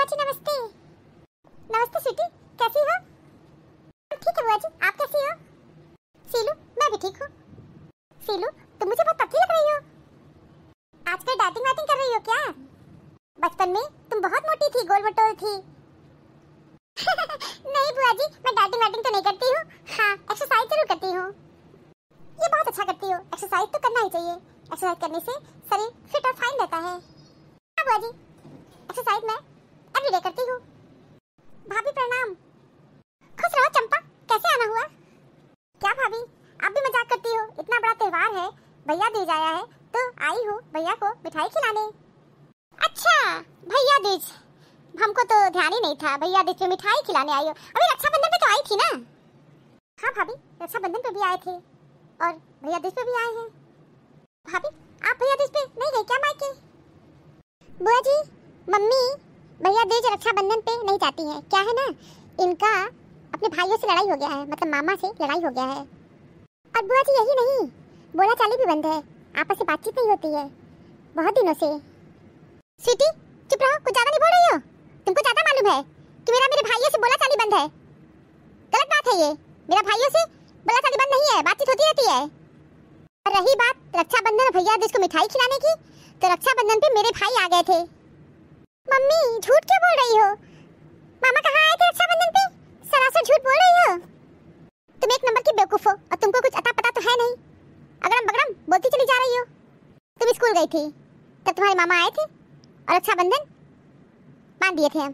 जी नमस्ते। नमस्ते स्वीटी, कैसी हो? ठीक है बुआ जी, आप कैसी हो? सीलू, मैं भी ठीक हूँ। सीलू, तुम मुझे बहुत पतली लग रही हो। आजकल डाइटिंग वाइटिंग कर रही हो क्या? बचपन में तुम बहुत मोटी थी, गोल मटोल थी। नहीं बुआ जी, मैं डाइटिंग वाइटिंग तो नहीं करती हूँ। हाँ, एक्सरसाइज जरूर करती हूँ। ये बहुत अच्छा करती हो, एक्सरसाइज तो करना ही चाहिए। एक्सरसाइज करने से शरीर फिट और फाइन रहता है। हाँ बुआ जी, एक्सरसाइज मैं एवरीडे करती हूँ। भाभी प्रणाम। खुश रहो चंपा, कैसे आना हुआ? क्या भाभी, आप भी मजाक करती हो? इतना बड़ा त्योहार है, भैया दूज आया है तो आई हूँ भैया को मिठाई खिलाने। अच्छा, भैया दूज, हमको तो ध्यान ही नहीं था। भैया दूज पे मिठाई खिलाने आई हो? अभी रक्षाबंधन पे तो आई थी ना? हाँ भाभी, रक्षाबंधन पे भी आए थे और भैया दूज पे भी आए हैं। भाभी, आप भैया दूज पे नहीं गए क्या मायके? बुआ जी, मम्मी भैया दूज रक्षाबंधन पे नहीं जाती हैं। क्या है ना, इनका अपने भाइयों से लड़ाई हो गया है, मतलब मामा से लड़ाई हो गया है। और बुआ जी यही नहीं, बोला चाली भी बंद है, आपस में बातचीत नहीं होती है बहुत दिनों से। स्वीटी चुप रहो, कुछ ज्यादा नहीं बोल रही हो? तुमको ज्यादा मालूम है कि मेरे भाइयों से बोला चाली बंद है। गलत बात है ये, मेरा भाइयों से बोला चाली बंद नहीं है, बातचीत होती रहती है। और रही बात रक्षाबंधन भैया दूज को मिठाई खिलाने की, तो रक्षाबंधन पे मेरे भाई आ गए थे। मम्मी झूठ क्यों बोल रही हो? मामा कहाँ आए थे रक्षाबंधन पे? सरासर झूठ बोल रही हो। तुम एक नंबर की बेवकूफ हो और तुमको कुछ अता पता तो है नहीं, अगड़म बगड़म बोलती चली जा रही हो। तुम स्कूल गई थी तब तुम्हारे मामा आए थे और रक्षाबंधन बांध दिए थे हम।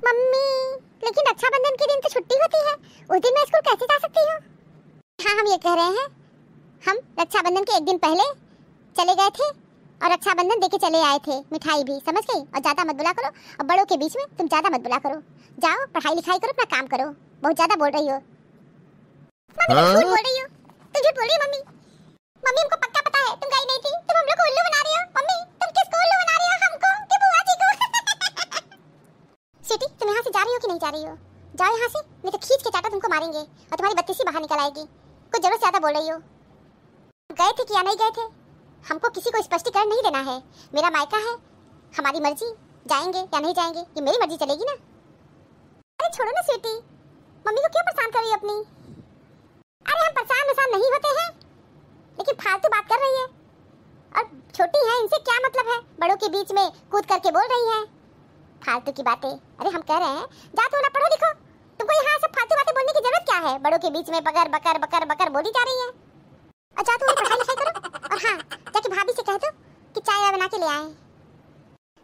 मम्मी लेकिन रक्षाबंधन के दिन तो छुट्टी होती है, उस दिन मैं स्कूल कैसे जा सकती हूँ? हाँ, हम ये कह रहे हैं, हम रक्षाबंधन के एक दिन पहले चले गए थे और रक्षाबंधन देके चले आए थे, मिठाई भी, समझ गई? और ज्यादा मत बुला करो, और बड़ों के बीच में तुम ज्यादा मत बुला करो। जाओ पढ़ाई लिखाई करो, अपना काम करो, बहुत ज्यादा बोल रही हो। मम्मी तुम झूठ बोल रही हो, तुम झूठ बोल रही हो मम्मी। मम्मी हमको पक्का पता है तुम गई नहीं थी, तुम हम लोग को उल्लू बना रही हो। मम्मी तुम किसको उल्लू बना रही हो, हमको कि बुआ जी को? स्वीटी तुम यहाँ से जा रही हो कि नहीं जा रही हो? जाओ यहाँ से, नहीं तो खींच के चाटा तुमको मारेंगे और तुम्हारी बत्तीसी बाहर निकल आएगी। कुछ जरूरत से ज्यादा बोल रही हो। गए थे क्या नहीं गए थे, हमको किसी को स्पष्टीकरण नहीं देना है। मेरा मायका है, हमारी मर्जी, जाएंगे या नहीं जाएंगे ये मेरी मर्जी चलेगी ना। अरे छोड़ो ना स्वीटी, मम्मी को क्यों परेशान कर रही हो अपनी? अरे हम परेशान नहीं होते हैं, लेकिन फालतू बात कर रही है और छोटी है, इनसे क्या मतलब है? बड़ों के बीच में कूद करके बोल रही है फालतू की बातें। अरे हम कह रहे हैं जा तू ना पढ़ो लिखो, तुमको यहाँ सब फालतू बातें बोलने की जरूरत क्या है? बड़ों के बीच में बकर बकर बकर बकर बोली जा रही है। अच्छा तुम पढ़ाई लिखाई करो और हाँ जाके भाभी से कह दो कि चाय बना के ले आए।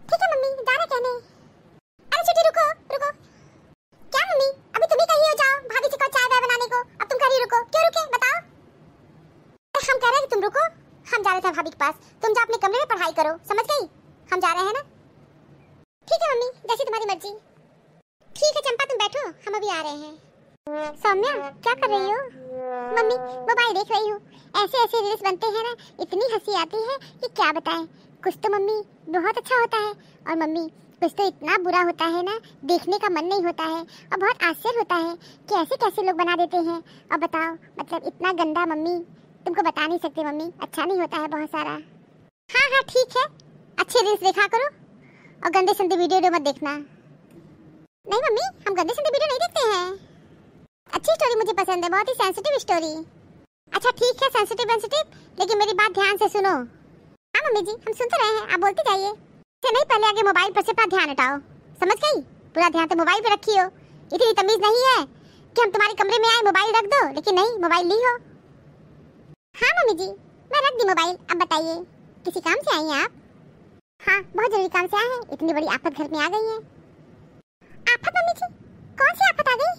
ठीक है मम्मी, जाना कहने। अरे छोटी रुको रुको। क्या मम्मी, अभी तुम ही कही हो जाओ भाभी से कहो चाय बनाने को, अब तुम कह रही रुको, क्यों रुके बताओ? हम कह रहे हैं कि तुम रुको, हम जा रहे थे भाभी के पास, तुम जा अपने कमरे में पढ़ाई करो, समझ गई? हम जा रहे हैं ना। ठीक है मम्मी, जैसी तुम्हारी मर्जी। ठीक है चंपा तुम बैठो, हम अभी आ रहे हैं। सौम्या क्या कर रही हो? मम्मी मोबाइल देख रही हूँ, ऐसे ऐसे रील्स बनते हैं ना, इतनी हंसी आती है कि क्या बताएं। कुछ तो मम्मी बहुत अच्छा होता है और मम्मी कुछ तो इतना बुरा होता है ना, देखने का मन नहीं होता है और बहुत आश्चर्य होता है कि ऐसे कैसे लोग बना देते हैं। और बताओ मतलब इतना गंदा मम्मी तुमको बता नहीं सकते मम्मी, अच्छा नहीं होता है बहुत सारा। हाँ हाँ ठीक है, अच्छे रील्स देखा करो और गंदे संदे वीडियो मत देखना। नहीं मम्मी हम गंदे संदे वीडियो नहीं देखते हैं, अच्छी स्टोरी मुझे पसंद है, बहुत ही सेंसिटिव स्टोरी। अच्छा ठीक है सेंसिटिव लेकिन मेरी बात ध्यान से सुनो। हाँ मम्मी जी हम सुन तो रहे हैं, आप बोलते जाइए। नहीं पहले आगे मोबाइल पर से अपना ध्यान हटाओ, समझ गई? पूरा ध्यान तो मोबाइल पे रखी हो, इतनी तमीज नहीं है कि हम तुम्हारे कमरे में आए मोबाइल रख दो, लेकिन नहीं मोबाइल ली हो। हाँ मम्मी जी मैं रख दी मोबाइल, अब बताइए किसी काम से आई हैं आप? हाँ बहुत जरूरी काम से आए हैं, इतनी बड़ी आफत घर में आ गई है। आफत मम्मी जी, कौन सी आफत आ गई?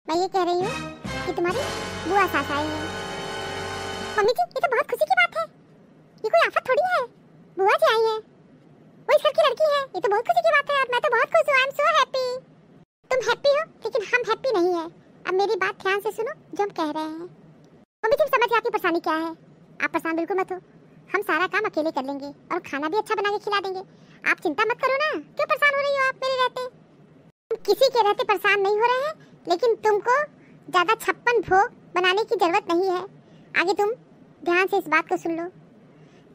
मैं ये कह रही हूँ कि तुम्हारी बुआ सास आई है। मम्मी जी ये तो बहुत खुशी की बात है, ये कोई आफत थोड़ी है, बुआ जी आई है, वो इस घर की लड़की है, ये तो बहुत खुशी की बात है और मैं तो बहुत खुश हूँ। I am so happy. तुम हैप्पी हो लेकिन हम हैप्पी नहीं है। अब मेरी बात ध्यान से सुनो जो हम कह रहे हैं। मम्मी जी समझ आपकी परेशानी क्या है, आप परेशान बिल्कुल मत हो, हम सारा काम अकेले कर लेंगे और खाना भी अच्छा बना के खिला देंगे, आप चिंता मत करो ना। क्यों परेशान हो रही हो आप मेरे रहते? हम किसी के रहते परेशान नहीं हो रहे हैं, लेकिन तुमको ज्यादा 56 भोग बनाने की जरूरत नहीं है। आगे तुम ध्यान से इस बात को सुन लो,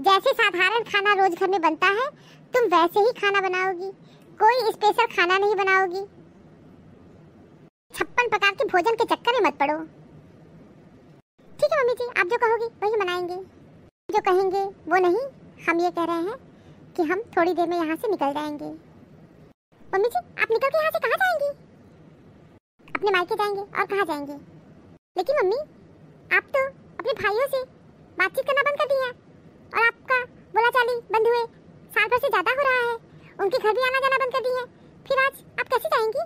जैसे साधारण खाना रोज घर में बनता है तुम वैसे ही खाना बनाओगी, कोई स्पेशल खाना नहीं बनाओगी? 56 प्रकार के भोजन के चक्कर में मत पड़ो। ठीक है मम्मी जी, आप जो कहोगी वही बनाएंगे। जो कहेंगे वो नहीं, हम ये कह रहे हैं कि हम थोड़ी देर में यहाँ से निकल जाएंगे। मम्मी जी, आप निकल के यहाँ से कहाँ जाएंगी? अपने मायके जाएंगे, और कहाँ जाएंगे? लेकिन मम्मी, आप तो अपने भाइयों से बातचीत करना बंद कर दी है, और आपका बोलाचाली बंद हुए साल भर से ज्यादा हो रहा है। उनके घर भी आना जाना बंद कर दी है, फिर आज आप कैसे जाएंगी?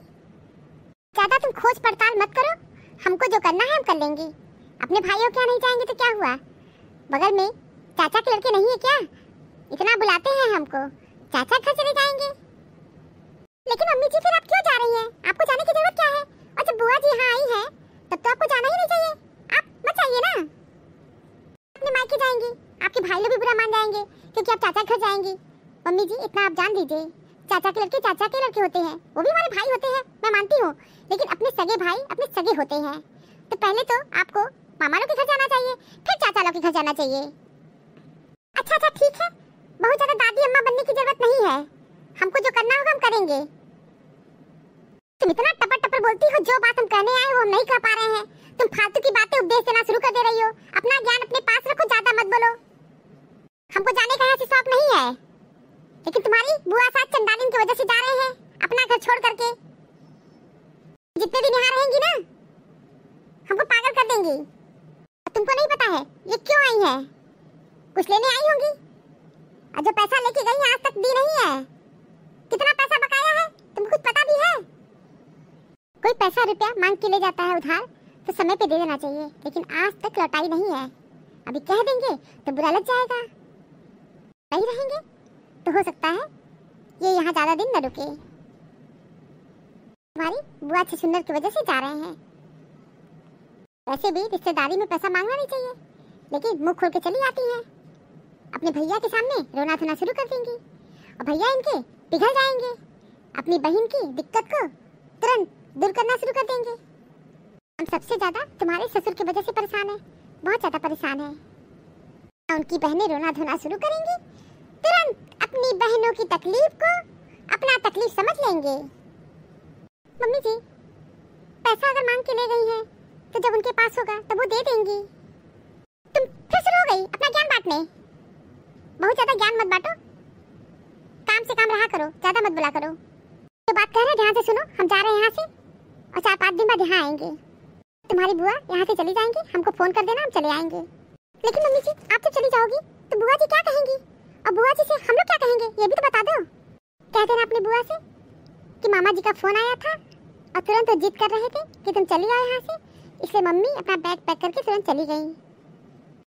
ज्यादा तुम खोज पड़ताल मत करो, हमको जो करना है हम कर लेंगे। अपने भाइयों के यहाँ नहीं जाएंगे तो क्या हुआ? बगल में चाचा के लड़के नहीं है क्या? इतना बुलाते हैं हमको, चाचा घर चले जाएंगे। लेकिन मम्मी जी, फिर आप क्यों जा रही हैं? आपको जाने की जरूरत क्या है? और जब बुआ जी यहाँ आई है तब तो आपको जाना ही नहीं चाहिए। आप मत जाइए ना, अपने मायके जाएंगी, आपके भाई लोग भी बुरा मान जाएंगे क्योंकि आप चाचा घर जाएंगी। मम्मी जी, इतना आप जान दीजिए, चाचा के लड़के होते हैं, वो भी हमारे भाई होते हैं, मैं मानती हूँ, लेकिन अपने सगे भाई अपने सगे होते हैं। तो पहले तो आपको मामा लोग के घर जाना चाहिए, फिर चाचा लोग के घर जाना चाहिए। अच्छा ठीक है, बहुत ज्यादा दादी अम्मा बनने की जरूरत नहीं है, हमको जो करना होगा हम करेंगे। तुम इतना टपर टपर बोलती हो, जो बात हम कहने आए वो हम नहीं कह पा रहे हैं। तुम फालतू की बातें उपदेश देना शुरू कर दे रही हो। अपना ज्ञान अपने पास रखो, ज्यादा मत बोलो। हमको जाने का यहाँ से शौक नहीं है, लेकिन तुम्हारी बुआ साथ चंडालिन की वजह से जा रहे हैं अपना घर छोड़ करके। जितने दिन यहाँ रहेंगी ना, हमको पागल कर देंगी। तुमको नहीं पता है ये क्यों आई है? कुछ लेने आई होंगी, और जो पैसा लेके गई आज तक दी नहीं है। कितना पैसा बकाया है तुमको कुछ पता भी है? कोई पैसा रुपया मांग के ले जाता है उधार तो समय पे दे देना चाहिए, लेकिन आज तक लौटाई नहीं है। अभी कह देंगे तो बुरा लग जाएगा। नहीं रहेंगे तो हो सकता है ये यहाँ ज्यादा दिन न रुके। तुम्हारी बुआ छछुंदर की वजह से जा रहे हैं। वैसे भी रिश्तेदारी में पैसा मांगना नहीं चाहिए, लेकिन मुंह खोल के चली आती हैं। अपने भैया के सामने रोना धोना शुरू कर देंगी, और भैया इनके पिघल जाएंगे। अपनी बहन की दिक्कत को तुरंत दूर करना शुरू कर देंगे। हम सबसे ज्यादा तुम्हारे ससुर की वजह से परेशान है, बहुत ज्यादा परेशान है। उनकी बहनें रोना धोना शुरू करेंगी, तुरंत अपनी बहनों की तकलीफ को अपना तकलीफ समझ लेंगे। मम्मी जी, पैसा अगर मांग के ले गई है तो जब उनके पास होगा तब वो दे देंगी। तुम फिर शुरू हो गई अपना ज्ञान बांटने। बहुत ज्यादा ज्ञान मत बांटो, काम से काम रहा करो, ज्यादा मत बोला करो। जो बात कह रहे हैं ध्यान से सुनो, हम जा रहे हैं यहाँ से, और 4-5 दिन बाद यहाँ आएंगे। तुम्हारी बुआ यहाँ से चली जाएंगी, हमको फोन कर देना, हम चले आएंगे। लेकिन मम्मी जी, आप तो चली जाओगी तो बुआ जी क्या कहेंगी, और बुआ जी से हम लोग क्या कहेंगे, ये भी तो बता दो। कह देना अपनी बुआ से कि मामा जी का फोन आया था और तुरंत वो जिद कर रहे थे कि तुम चली आओ यहाँ से, इसलिए मम्मी अपना बैग पैक करके तुरंत चली गई।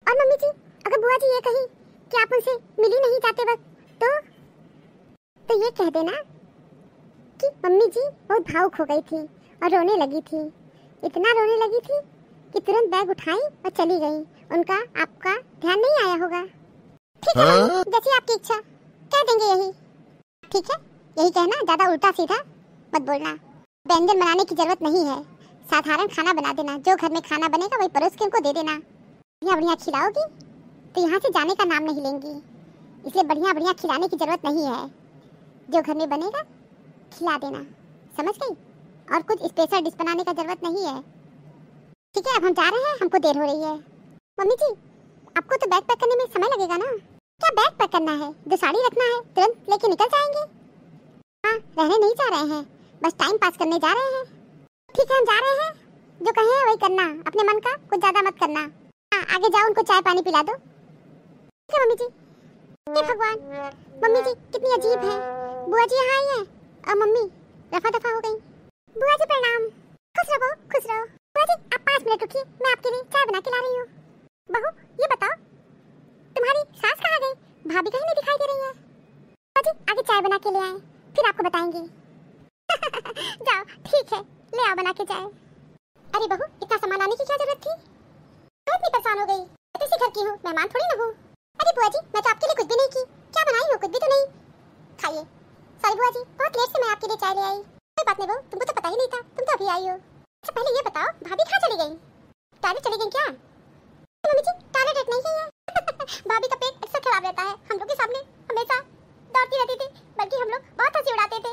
और मम्मी जी, अगर बुआ जी ये कही कि आप उनसे मिली नहीं जाते वक्त, तो ये कह देना कि मम्मी जी बहुत भावुक हो गई थी और रोने लगी थी। इतना रोने लगी थी कि तुरंत बैग उठाई और चली गई। उनका आपका ध्यान नहीं आया होगा। ठीक है, जैसी आपकी इच्छा, कह देंगे यही। ठीक है, यही कहना, ज्यादा उल्टा सीधा मत बोलना। व्यंजन बनाने की जरूरत नहीं है, साधारण खाना बना देना। जो घर में खाना बनेगा वही परोस के उनको दे देना। बढ़िया बढ़िया खिलाओगी तो यहाँ से जाने का नाम नहीं लेंगी, इसलिए बढ़िया बढ़िया खिलाने की जरूरत नहीं है। जो घर में बनेगा खिला देना, समझ गई? और कुछ स्पेशल डिश बनाने का जरूरत नहीं है। ठीक है, अब हम जा रहे हैं, हमको देर हो रही है। मम्मी जी, आपको तो बैग पैक करने में समय लगेगा ना? क्या बैग पैक करना है? जो साड़ी रखना है तुरंत लेके निकल जाएंगे। हाँ, रहने नहीं जा रहे हैं, बस टाइम पास करने जा रहे हैं। ठीक है, हम जा रहे हैं, जो कहे वही करना, अपने मन का कुछ ज्यादा मत करना। हाँ, आगे जाओ, उनको चाय पानी पिला दो। ठीक है मम्मी जी। हे भगवान, मम्मी जी कितनी अजीब है। बुआ जी यहाँ आई है और मम्मी रफा दफा हो गई। बुआ जी प्रणाम। खुश रहो, खुश रहो। बुआ जी आप 5 मिनट रुकिए, मैं आपके लिए चाय बना के ला रही हूँ। बहू, ये बताओ तुम्हारी सास कहाँ गई? भाभी कहीं नहीं दिखाई दे रही है। बुआ जी आगे चाय बना के ले आए, फिर आपको बताएंगे। जाओ, ठीक है, ले आओ बना के चाय। अरे बहू, इतना सामान लाने की क्या जरूरत थी? मैं इतनी परेशान हो गई, किसी घर की हूँ, मेहमान थोड़ी ना हूँ। अरे बुआ जी, मैं तो आपके लिए कुछ भी नहीं की, क्या बनाई हो कुछ भी तो नहीं। खाइए। सॉरी बुआ जी, बहुत लेट से मैं आपके लिए चाय ले आई। कोई बात नहीं बहू, तुमको तो पता ही नहीं था, तुम तो अभी आई हो। अच्छा पहले ये बताओ, भाभी कहाँ चली गई? टॉयलेट चली गई क्या? मम्मी जी टॉयलेट नहीं गई है। भाभी का पेट अक्सर खराब रहता है, हम लोग के सामने हमेशा दौड़ती रहती थी, बल्कि हम लोग बहुत हंसी उड़ाते थे।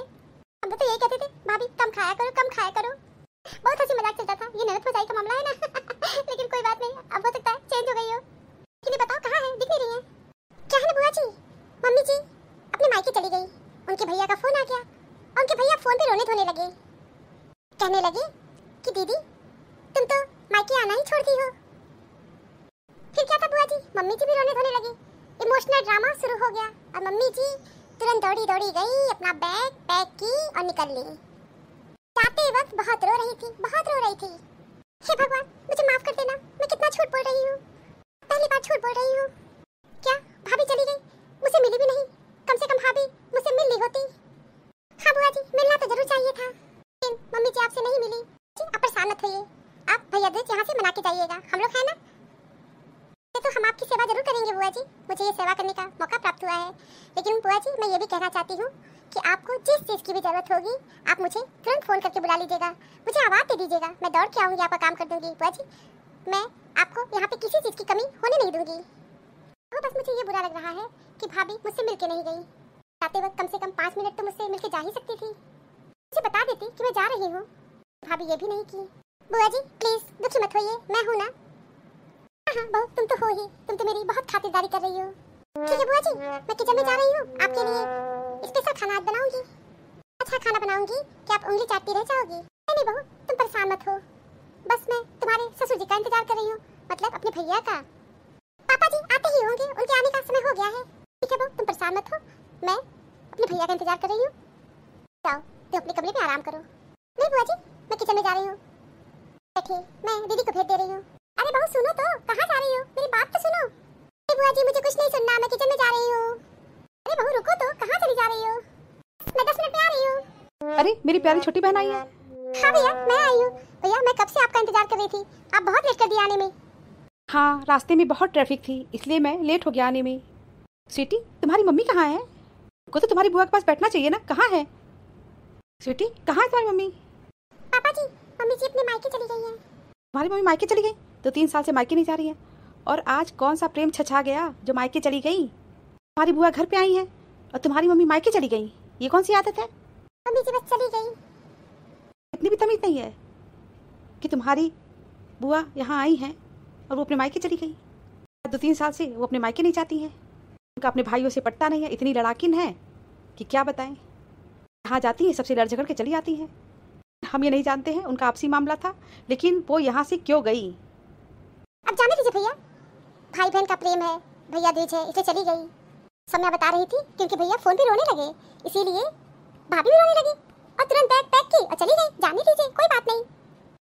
खाया करो, कम खाया करो। बहुत हंसी मजाक चलता था, ये ननद भौजाई का मामला है ना। लेकिन कोई बात नहीं, अब हो सकता है चेंज हो गई हो। लेकिन बताओ कहाँ है, दिख नहीं रही है। क्या है बुआ जी? मम्मी जी अपने मायके चली गई, उनके भैया का फोन आ गया और उनके भैया फोन पे रोने धोने लगे, कहने लगे कि दीदी तुम तो मायके आना ही छोड़ दी हो। फिर क्या था बुआ जी, मम्मी जी भी रोने धोने लगी, इमोशनल ड्रामा शुरू हो गया और मम्मी जी तुरंत दौड़ी दौड़ी गई, अपना बैग पैक की और निकल ली। जाते वक्त बहुत रो रही थी, बहुत रो रही थी। हे भगवान मुझे माफ कर देना, मैं कितना झूठ बोल रही हूँ, पहली बार झूठ बोल रही हूँ। क्या भाभी चली गई, मुझे मिली भी नहीं, कम से कम भाभी मुझसे मिल ली होती। हाँ बुआ जी मिलना तो जरूर चाहिए था, लेकिन मम्मी जी आपसे नहीं मिली। जी आप परेशान मत होइए, आप भैया दूज यहाँ से मना के जाइएगा, हम लोग है ना। तो हम आपकी सेवा जरूर करेंगे बुआ जी, मुझे ये सेवा करने का मौका प्राप्त हुआ है। लेकिन बुआ जी मैं ये भी कहना चाहती हूँ कि आपको जिस चीज़ की भी जरूरत होगी आप मुझे तुरंत फोन करके बुला लीजिएगा, मुझे आवाज़ दे दीजिएगा, मैं दौड़ के आऊँगी, आपका काम कर दूँगी। बुआ जी मैं आपको यहाँ पे किसी चीज़ की कमी होने नहीं दूँगी। तो बस मुझे ये बुरा लग रहा है कि भाभी मुझसे मिल के नहीं गई, जाते वक्त कम से कम 5 मिनट तो मुझसे मिल के जा ही सकती थी, मुझे बता देती कि मैं जा रही हूँ। भाभी ये भी नहीं की। बुआ जी प्लीज़ दुखी मत होइए, मैं हूँ ना। हाँ बहू तुम तो हो ही, तुम तो मेरी बहुत खातिरदारी कर रही हो। ठीक है बुआ जी मैं किचन में जा रही हूँ, आपके लिए स्पेशल खाना आज बनाऊंगी, अच्छा खाना बनाऊंगी कि आप उंगली चाटती रह जाओगी। नहीं बहू तुम परेशान मत हो, बस मैं तुम्हारे ससुर जी का इंतजार कर रही हूँ, मतलब अपने भैया का। पापा जी आते ही होंगे, उनके आने का समय हो गया है। ठीक है बहू तुम परेशान मत हो, मैं अपने भैया का इंतजार कर रही हूँ। जाओ तुम अपने कमरे में आराम करो। नहीं बुआ जी मैं किचन में जा रही हूँ, बैठिए मैं दीदी को भेज दे रही हूँ। अरे बहू सुनो तो, कहाँ जा रही हो, मेरी बात तो सुनो। अरे बुआ जी मुझे कुछ नहीं सुनना, मैं किचन में जा रही हूँ। अरे बहू रुको तो, कहाँ चली जा रही हो? मैं 10 मिनट में आ रही हूँ। अरे मेरी प्यारी छोटी बहन आई है। हाँ भैया मैं आई हूँ। भैया मैं कब से आपका इंतजार कर रही थी, आप बहुत लेट कर दिए आने में। हाँ रास्ते में बहुत ट्रैफिक थी इसलिए मैं लेट हो गया आने में। स्वीटी तुम्हारी मम्मी कहाँ है? को तो तुम्हारी बुआ के पास बैठना चाहिए ना, कहाँ है स्वीटी, कहाँ है तुम्हारी मम्मी? पापा जी मम्मी जी अपने मायके चली गई है। तुम्हारी मम्मी मायके चली गई? तो 3 साल से मायके नहीं जा रही है, और आज कौन सा प्रेम छछा गया जो मायके चली गई? तुम्हारी बुआ घर पे आई है और तुम्हारी मम्मी मायके चली गई, ये कौन सी आदत है? मम्मी जी बस चली गई। इतनी भी तमीज नहीं है कि तुम्हारी बुआ यहाँ आई हैं और वो अपने मायके चली गई। 2-3 साल से वो अपने मायके नहीं जाती हैं, उनका अपने भाइयों से पटता नहीं है, इतनी लड़ाकिन है कि क्या बताएं। यहाँ जाती हैं सबसे लड़ झगड़ के चली आती हैं। हम ये नहीं जानते हैं उनका आपसी मामला था, लेकिन वो यहाँ से क्यों गई? अब जाने दीजिए भैया, भाई बहन का प्रेम है, भैया दूज है इसलिए चली गई। समय बता रही थी क्योंकि भैया फोन पे रोने लगे, इसीलिए भाभी भी रोने लगी और तुरंत बैग पैक की और चली गई। जाने दीजिए कोई बात नहीं,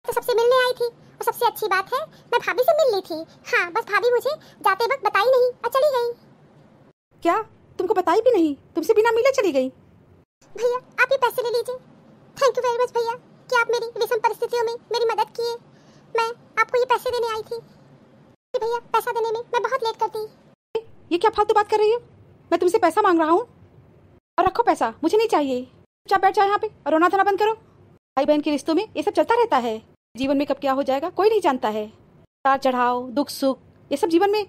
तो सबसे मिलने आई थी और सबसे अच्छी बात है मैं भाभी से मिल ली थी। हाँ बस भाभी मुझे जाते वक्त बताई नहीं और चली गई। क्या तुमको बताई भी नहीं, तुमसे बिना मिले चली गई? भैया आप ये पैसे ले लीजिए। थैंक यू वेरी मच भैया कि आप मेरी विषम परिस्थितियों में मेरी मदद किए। मैं आपको ये पैसे देने आई थी। भैया पैसा देने में मैं बहुत लेट करती। ये क्या फालतू बात कर रही हो? मैं तुमसे पैसा मांग रहा हूँ और रखो पैसा, मुझे नहीं चाहिए। चुपचाप बैठ जाओ यहाँ पे और रोना धोना बंद करो। भाई बहन के रिश्तों में ये सब चलता रहता है, जीवन में कब क्या हो जाएगा कोई नहीं जानता है। उतार चढ़ाव दुख सुख ये सब जीवन में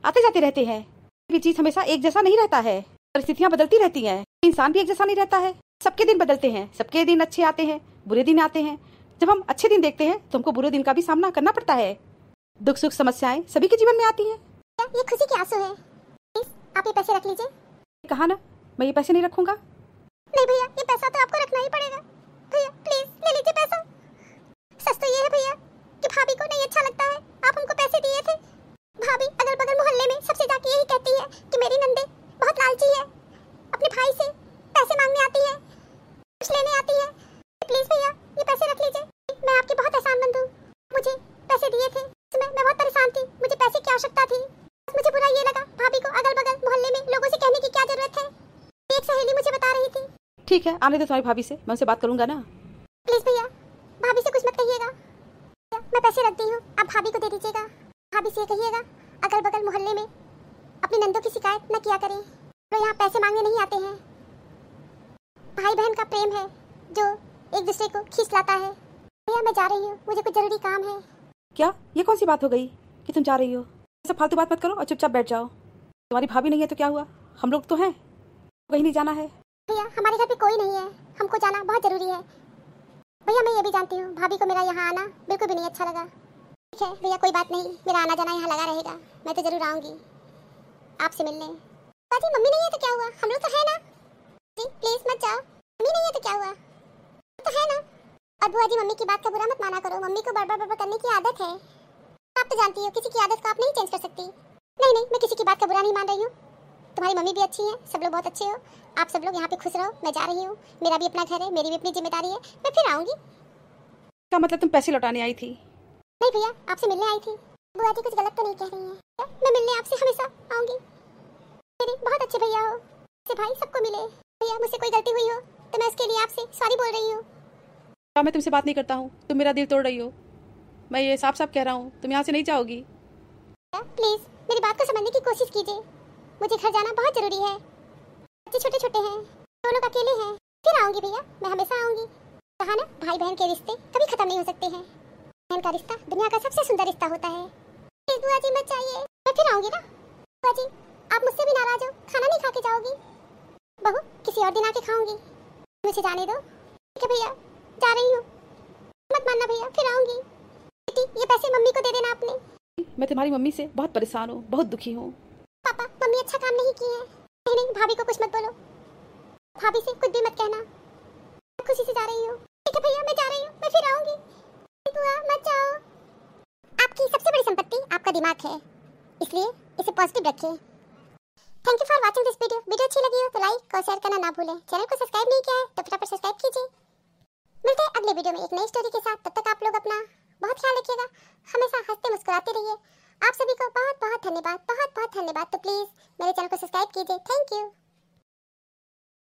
आते जाते रहते हैं, कोई चीज हमेशा एक जैसा नहीं रहता है, परिस्थितियाँ बदलती रहती हैं, इंसान भी एक जैसा नहीं रहता है। सबके दिन बदलते हैं, सबके दिन अच्छे आते हैं बुरे दिन आते हैं। जब हम अच्छे दिन देखते हैं तो हमको बुरे दिन का भी सामना करना पड़ता है। दुख सुख समस्याएं सभी के जीवन में आती हैं। ये खुशी के आंसू है, प्लीज आप ये पैसे रख लीजिए। कहा ना मैं ये पैसे नहीं रखूंगा। नहीं भैया ये पैसा तो आपको रखना ही पड़ेगा। भैया प्लीज ले लीजिए पैसा। सच तो ये है भैया कि भाभी को नहीं अच्छा लगता है आप हमको पैसे दिए थे। भाभी अगल बगल मोहल्ले में सबसे जाके यही कहती है कि मेरी नंदे बहुत लालची है, अपने भाई से पैसे मांगने आती है, कुछ लेने आती है। प्लीज भैया ये पैसे रख लीजिए, मैं आपकी बहुत एहसान मंद हूँ। मुझे पैसे दिए थे, मैं बहुत परेशान थी, मुझे पैसे की आवश्यकता थी। मुझे बुरा ये लगा भाभी को अगल बगल मोहल्ले में लोगों से कहने की क्या जरूरत है, एक सहेली मुझे बता रही थी। ठीक है आने दो तुम्हारी भाभी से, मैं उनसे बात करूंगा ना। प्लीज भैया भाभी से कुछ मत कहिएगा। मैं पैसे रख दी हूँ, आप भाभी को दे दीजिएगा। भाभी से कहिएगा अगल बगल मोहल्ले में अपनी नंदों की शिकायत न किया करें, तो यहाँ पैसे मांगने नहीं आते हैं। भाई बहन का प्रेम है जो एक दूसरे को खींच लाता है। भैया मैं जा रही हूँ, मुझे कुछ जरूरी काम है। क्या ये कौन सी बात हो गई कि तुम जा रही हो? सब फालतू बात मत करो और चुपचाप बैठ जाओ। तुम्हारी भाभी नहीं है तो क्या हुआ, हम लोग तो हैं, कहीं नहीं जाना है। भैया हमारे घर पे कोई नहीं है, हमको जाना बहुत जरूरी है। भैया मैं ये भी जानती हूँ भाभी को मेरा यहाँ आना बिल्कुल भी नहीं अच्छा लगा। ठीक है भैया कोई बात नहीं, मेरा आना जाना यहाँ लगा रहेगा, मैं तो जरूर आऊँगी आपसे मिलने। बाजी मम्मी नहीं है तो क्या हुआ, हम लोग तो है ना। जी प्लीज मत जाओ, मम्मी नहीं है तो क्या हुआ, तो है ना। और बुआ जी मम्मी की बात का बुरा मत माना करो, मम्मी को बड़बड़ बड़बड़ करने की आदत है। आप तो जानती हो किसी की आदत को आप नहीं चेंज कर सकती। नहीं नहीं मैं किसी की बात का बुरा नहीं मान रही हूँ, तुम्हारी मम्मी भी अच्छी है, सब लोग बहुत अच्छे हो, आप सब लोग यहाँ पे खुश रहो। मैं जा रही हूँ, मेरा भी अपना घर है, मेरी भी अपनी जिम्मेदारी है, मैं फिर आऊँगी। क्या मतलब तुम पैसे लौटाने आई थी? नहीं भैया आपसे मिलने आई थी। बुआ जी कुछ गलत तो नहीं कह रही हैं? मैं मिलने आपसे हमेशा आऊँगी, मेरे बहुत अच्छे भैया हो, से भाई सबको मिले। भैया मुझसे कोई गलती हुई हो तो मैं उसके लिए आपसे सॉरी बोल रही हूँ। मैं तुमसे बात नहीं करता हूँ, तुम मेरा दिल तोड़ रही हो, मैं ये साफ साफ कह रहा हूँ, तुम यहाँ से नहीं जाओगी। प्लीज मेरी बात को समझने की कोशिश कीजिए, मुझे घर जाना बहुत जरूरी है, बच्चे छोटे छोटे हैं, दो लोग अकेले हैं, फिर आऊंगी भैया, मैं हमेशा आऊंगी। कहा ना भाई बहन के रिश्ते कभी खत्म नहीं हो सकते हैं, बहन का रिश्ता दुनिया का सबसे सुंदर रिश्ता होता है। प्लीज बुआ जी मत जाइए, मैं फिर आऊंगी ना। बुआ जी आप मुझसे भी नाराज हो, खाना नहीं खा के जाओगी? बहू किसी और दिन आके खाऊंगी, मुझे जाने दो। ठीक है भैया जा रही हूँ, मत मानना भैया, फिर आऊंगी। ये पैसे मम्मी को दे देना आपने। मैं तुम्हारी मम्मी से बहुत परेशान हूँ, बहुत दुखी हूँ। पापा मम्मी अच्छा काम नहीं किए हैं। नहीं नहीं भाभी को कुछ मत बोलो, भाभी से कुछ भी मत कहना, मैं खुशी से जा रही हूँ। ठीक है भैया मैं जा रही हूँ, मैं फिर आऊंगी। बुआ मत जाओ, आपकी सबसे बड़ी संपत्ति आपका दिमाग है, इसलिए इसे पॉजिटिव रखिए। Thank you for watching this video. Video अच्छी लगी हो तो लाइक और शेयर करना ना भूलें। चैनल को सब्सक्राइब नहीं किया है तो फटाफट सब्सक्राइब कीजिए। मिलते हैं अगले वीडियो में एक नई स्टोरी के साथ, तब तक आप लोग अपना बहुत ख्याल रखिएगा, हमेशा हंसते मुस्कुराते रहिए। आप सभी को बहुत बहुत धन्यवाद, बहुत बहुत धन्यवाद। तो प्लीज मेरे चैनल को सब्सक्राइब कीजिए। Thank you.